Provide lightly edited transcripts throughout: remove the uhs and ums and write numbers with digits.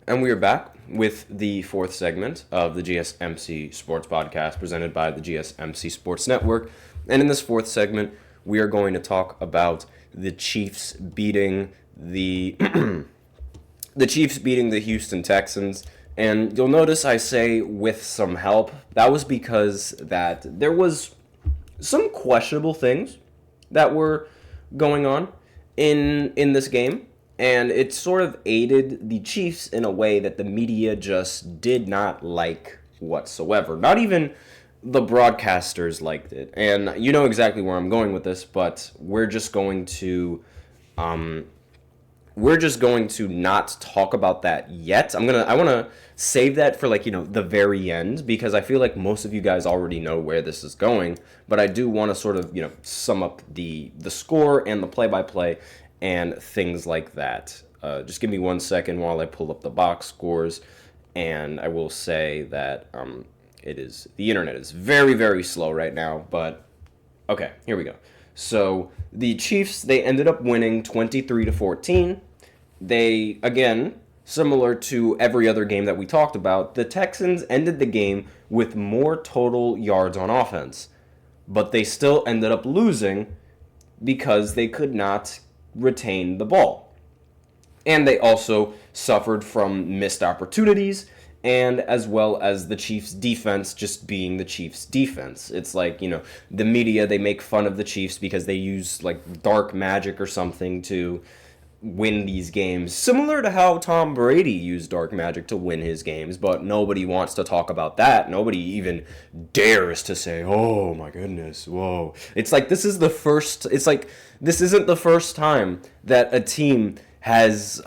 And we are back with the fourth segment of the GSMC Sports Podcast presented by the GSMC Sports Network. And in this fourth segment, we are going to talk about the Chiefs beating the the Chiefs beating the Houston Texans. And you'll notice I say with some help. That was because that there was some questionable things that were going on in this game, and it sort of aided the Chiefs in a way that the media just did not like whatsoever. Not even the broadcasters liked it. And you know exactly where I'm going with this, but we're just going to not talk about that yet. I want to save that for the very end, because I feel like most of you guys already know where this is going, but I do want to sort of, sum up the score and the play-by-play and things like that. Just give me 1 second while I pull up the box scores, and I will say that the internet is very, very slow right now, but okay, here we go. So the Chiefs, they ended up winning 23-14. They, again, similar to every other game that we talked about, the Texans ended the game with more total yards on offense, but they still ended up losing because they could not retain the ball. And they also suffered from missed opportunities, and as well as the Chiefs' defense just being the Chiefs' defense. It's like, the media, they make fun of the Chiefs because they use, dark magic or something to win these games, similar to how Tom Brady used dark magic to win his games, but nobody wants to talk about that. Nobody even dares to say, oh my goodness, whoa. It's like this isn't the first time that a team has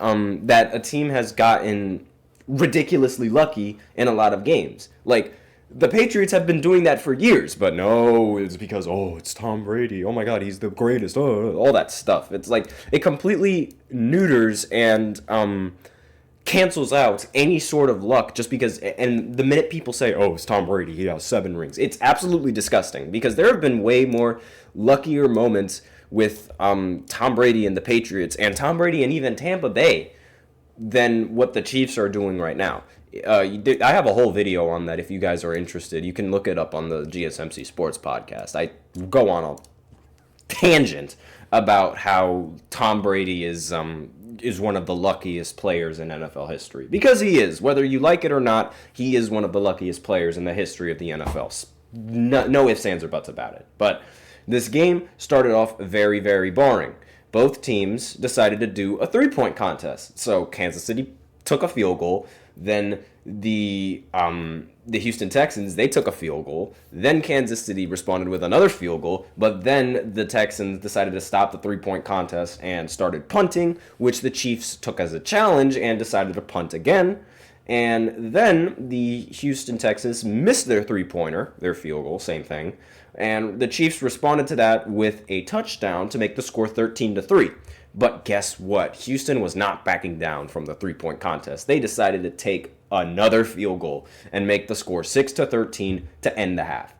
gotten ridiculously lucky in a lot of games. Like, the Patriots have been doing that for years, but no, it's because, it's Tom Brady. Oh my God, he's the greatest. All that stuff. It's like, it completely neuters and cancels out any sort of luck just because, and the minute people say, it's Tom Brady, he has 7 rings, it's absolutely disgusting, because there have been way more luckier moments with Tom Brady and the Patriots, and Tom Brady and even Tampa Bay, than what the Chiefs are doing right now. I have a whole video on that if you guys are interested. You can look it up on the GSMC Sports Podcast. I go on a tangent about how Tom Brady is one of the luckiest players in NFL history. Because he is. Whether you like it or not, he is one of the luckiest players in the history of the NFL. No ifs, ands, or buts about it. But this game started off very, very boring. Both teams decided to do a 3-point contest. So Kansas City took a field goal. Then the Houston Texans, they took a field goal. Then Kansas City responded with another field goal. But then the Texans decided to stop the 3-point contest and started punting, which the Chiefs took as a challenge and decided to punt again. And then the Houston Texans missed their 3-pointer, their field goal, same thing. And the Chiefs responded to that with a touchdown to make the score 13-3. But guess what? Houston was not backing down from the 3-point contest. They decided to take another field goal and make the score 6-13 to end the half.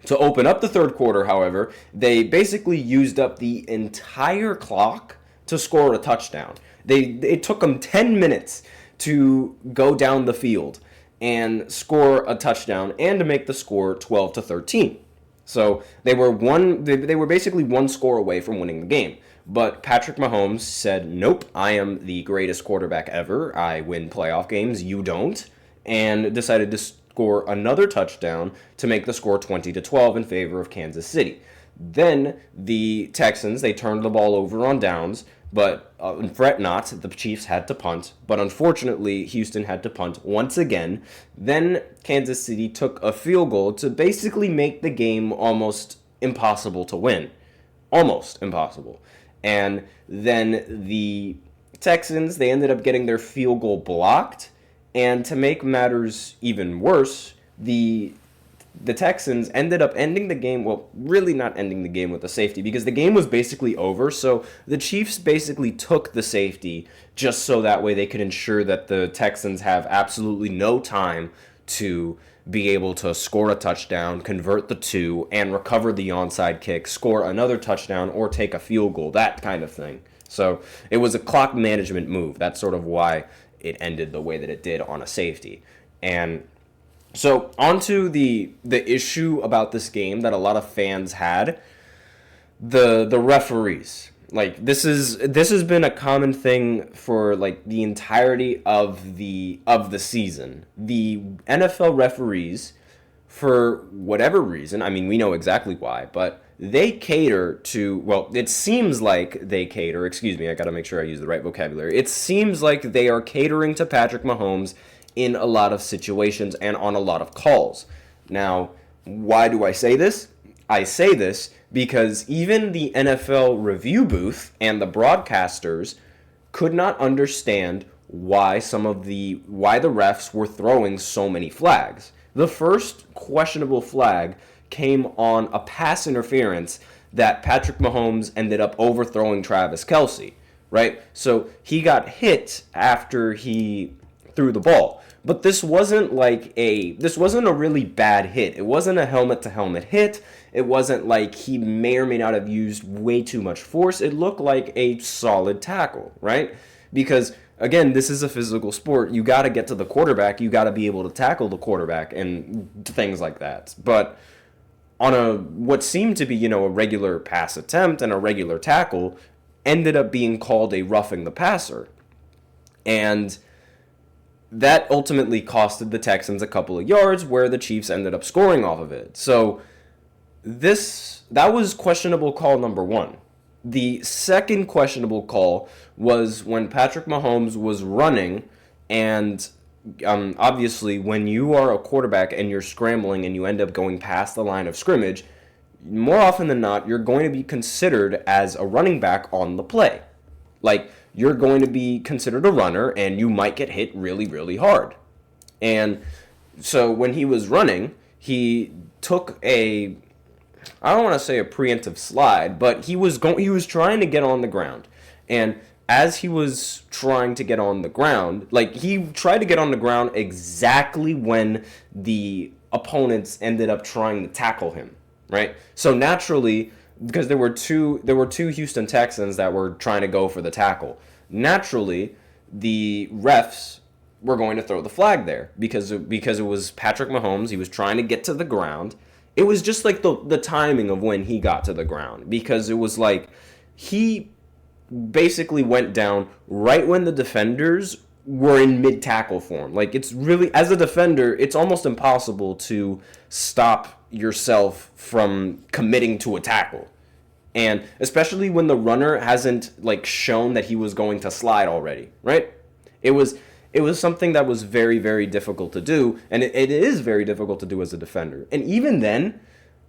To open up the third quarter, however, they basically used up the entire clock to score a touchdown. It took them 10 minutes to go down the field and score a touchdown and to make the score 12-13. So they were basically one score away from winning the game. But Patrick Mahomes said, nope, I am the greatest quarterback ever. I win playoff games, you don't. And decided to score another touchdown to make the score 20-12 in favor of Kansas City. Then the Texans, they turned the ball over on downs, but fret not, the Chiefs had to punt. But unfortunately, Houston had to punt once again. Then Kansas City took a field goal to basically make the game almost impossible to win. Almost impossible. And then the Texans, they ended up getting their field goal blocked. And to make matters even worse, the Texans ended up ending the game, well, really not ending the game with a safety, because the game was basically over. So the Chiefs basically took the safety just so that way they could ensure that the Texans have absolutely no time to be able to score a touchdown, convert the 2, and recover the onside kick, score another touchdown, or take a field goal, that kind of thing. So it was a clock management move. That's sort of why it ended the way that it did on a safety. And so onto the issue about this game that a lot of fans had, the referees. Like this has been a common thing for like the entirety of the season. The NFL referees, for whatever reason, I mean we know exactly why, but they cater to, well, it seems like they cater, excuse me, I got to make sure I use the right vocabulary. It seems like they are catering to Patrick Mahomes in a lot of situations and on a lot of calls. Now, why do I say this? I say this because even the NFL review booth and the broadcasters could not understand why the refs were throwing so many flags. The first questionable flag came on a pass interference that Patrick Mahomes ended up overthrowing Travis Kelce, right? So he got hit after he threw the ball. But this wasn't a really bad hit. It wasn't a helmet-to-helmet hit. It wasn't like he may or may not have used way too much force. It looked like a solid tackle, right? Because again, this is a physical sport. You got to get to the quarterback. You got to be able to tackle the quarterback and things like that. But on what seemed to be, a regular pass attempt and a regular tackle, ended up being called a roughing the passer. And that ultimately costed the Texans a couple of yards where the Chiefs ended up scoring off of it. So that was questionable call number one. The second questionable call was when Patrick Mahomes was running, and obviously when you are a quarterback and you're scrambling and you end up going past the line of scrimmage, more often than not, you're going to be considered as a running back on the play. Like, you're going to be considered a runner and you might get hit really, really hard. And so when he was running, he took I don't want to say a preemptive slide, but he was trying to get on the ground. And as he was trying to get on the ground, like he tried to get on the ground exactly when the opponents ended up trying to tackle him, right? So naturally, because there were two Houston Texans that were trying to go for the tackle. Naturally, the refs were going to throw the flag there because it was Patrick Mahomes. He was trying to get to the ground. It was just like the timing of when he got to the ground, because it was like he basically went down right when the defenders were in mid-tackle form. Like, it's really, as a defender, it's almost impossible to stop yourself from committing to a tackle. And especially when the runner hasn't like shown that he was going to slide already, right? It was something that was very, very difficult to do, and it is very difficult to do as a defender. And even then,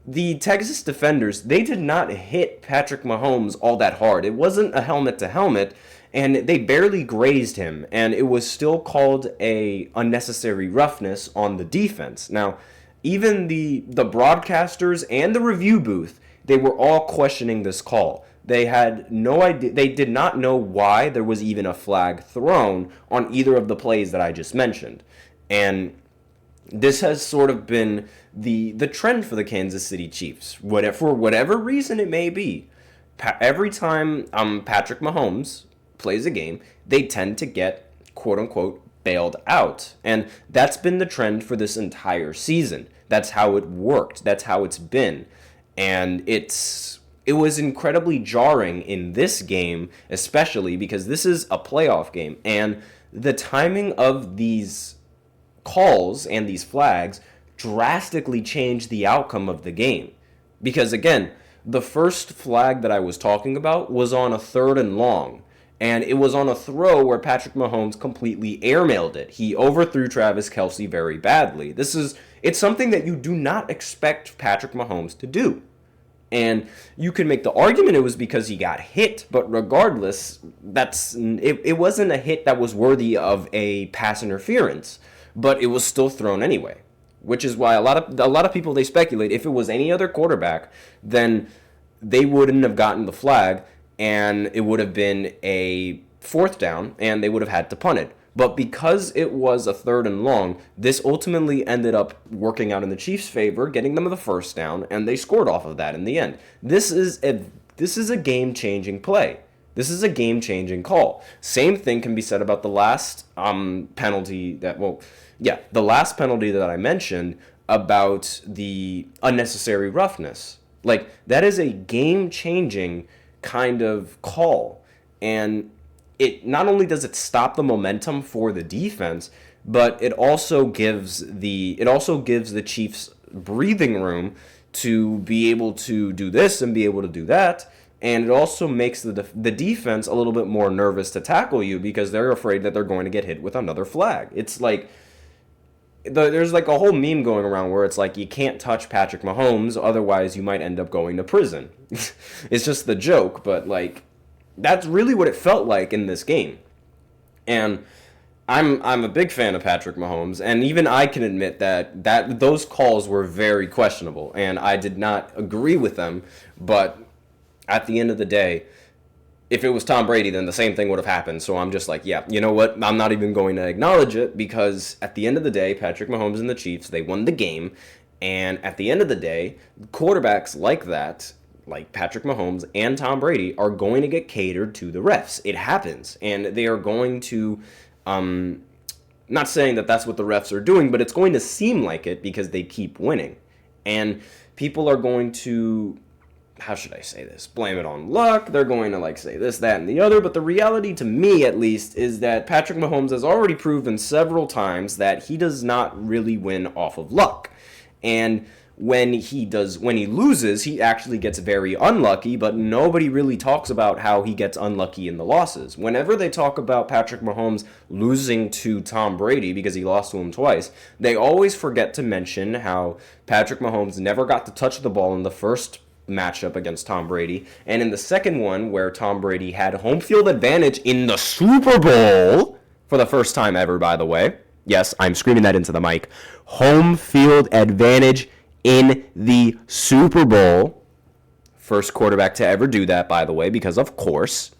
the Texas defenders, they did not hit Patrick Mahomes all that hard. It wasn't a helmet-to-helmet, and they barely grazed him, and it was still called a unnecessary roughness on the defense. Now, even the broadcasters and the review booth, they were all questioning this call. They had no idea. They did not know why there was even a flag thrown on either of the plays that I just mentioned. And this has sort of been the trend for the Kansas City Chiefs. For whatever reason it may be, every time Patrick Mahomes plays a game, they tend to get, quote-unquote, bailed out. And that's been the trend for this entire season. That's how it worked. That's how it's been. And it was incredibly jarring in this game, especially because this is a playoff game. And the timing of these calls and these flags drastically changed the outcome of the game. Because, again, the first flag that I was talking about was on a 3rd and long. And it was on a throw where Patrick Mahomes completely airmailed it. He overthrew Travis Kelce very badly. It's something that you do not expect Patrick Mahomes to do. And you can make the argument it was because he got hit, but regardless, it wasn't a hit that was worthy of a pass interference, but it was still thrown anyway. Which is why a lot of people, they speculate if it was any other quarterback, then they wouldn't have gotten the flag, and it would have been a 4th down, and they would have had to punt it. But because it was a 3rd and long, this ultimately ended up working out in the Chiefs' favor, getting them the 1st down, and they scored off of that in the end. This is a game-changing play. This is a game-changing call. Same thing can be said about the last penalty the last penalty that I mentioned about the unnecessary roughness. Like, that is a game-changing kind of call. And it not only does it stop the momentum for the defense, but it also gives the Chiefs breathing room to be able to do this and be able to do that. And it also makes the defense a little bit more nervous to tackle you because they're afraid that they're going to get hit with another flag. It's like there's like a whole meme going around where it's like you can't touch Patrick Mahomes, otherwise you might end up going to prison. It's just the joke, but like that's really what it felt like in this game. And I'm a big fan of Patrick Mahomes, and even I can admit that those calls were very questionable, and I did not agree with them. But at the end of the day, if it was Tom Brady, then the same thing would have happened. So I'm just like, yeah, you know what? I'm not even going to acknowledge it because at the end of the day, Patrick Mahomes and the Chiefs, they won the game. And at the end of the day, quarterbacks like that, like Patrick Mahomes and Tom Brady, are going to get catered to the refs. It happens. And they are going to, not saying that that's what the refs are doing, but it's going to seem like it because they keep winning. And people are going to, how should I say this? Blame it on luck. They're going to like say this, that, and the other. But the reality, to me at least, is that Patrick Mahomes has already proven several times that he does not really win off of luck. And when he loses, he actually gets very unlucky, but nobody really talks about how he gets unlucky in the losses. Whenever they talk about Patrick Mahomes losing to Tom Brady because he lost to him twice, they always forget to mention how Patrick Mahomes never got to touch the ball in the first matchup against Tom Brady, and in the second one where Tom Brady had home field advantage in the Super Bowl for the first time ever, by the way. Yes, I'm screaming that into the mic. Home field advantage in the Super Bowl. First quarterback to ever do that, by the way, because of course.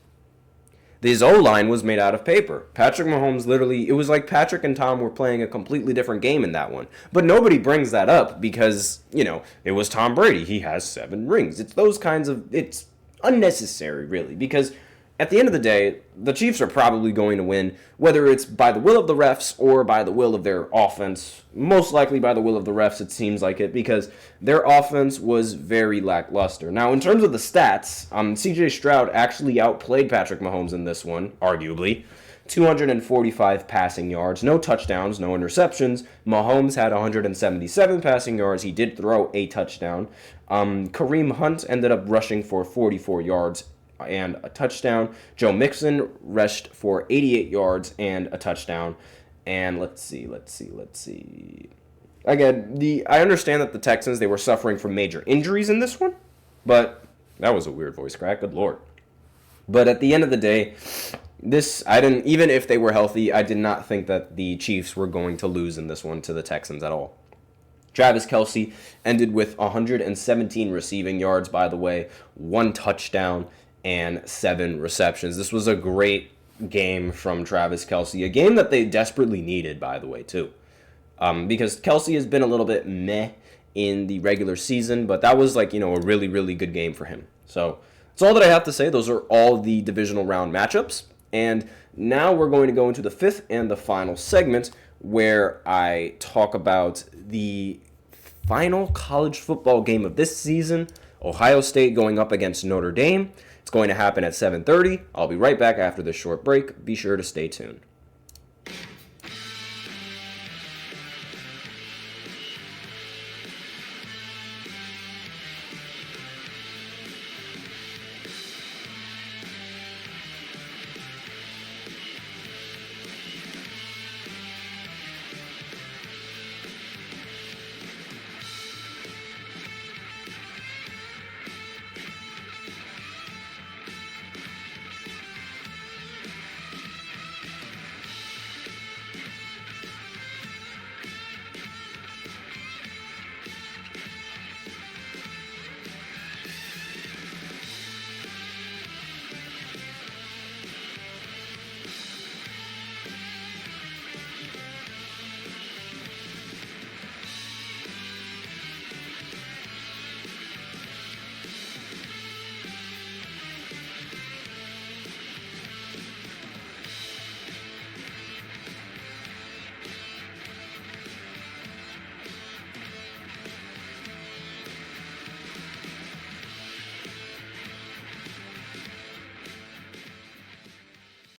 His O-line was made out of paper. Patrick Mahomes literally, it was like Patrick and Tom were playing a completely different game in that one. But nobody brings that up because, it was Tom Brady. He has 7 rings. It's those kinds of, it's unnecessary, really, because at the end of the day, the Chiefs are probably going to win, whether it's by the will of the refs or by the will of their offense. Most likely by the will of the refs, it seems like it, because their offense was very lackluster. Now, in terms of the stats, C.J. Stroud actually outplayed Patrick Mahomes in this one, arguably. 245 passing yards, no touchdowns, no interceptions. Mahomes had 177 passing yards. He did throw a touchdown. Kareem Hunt ended up rushing for 44 yards and a touchdown. Joe Mixon rushed for 88 yards and a touchdown. And let's see. Again, I understand that the Texans, they were suffering from major injuries in this one, but that was a weird voice crack, good lord. But at the end of the day, even if they were healthy, I did not think that the Chiefs were going to lose in this one to the Texans at all. Travis Kelce ended with 117 receiving yards, by the way, 1 touchdown, and 7 receptions. This was a great game from Travis Kelce, a game that they desperately needed, by the way, too. Because Kelce has been a little bit meh in the regular season, but that was a really, really good game for him. So that's all that I have to say. Those are all the divisional round matchups. And now we're going to go into the 5th and the final segment where I talk about the final college football game of this season, Ohio State going up against Notre Dame. It's going to happen at 7:30. I'll be right back after this short break. Be sure to stay tuned.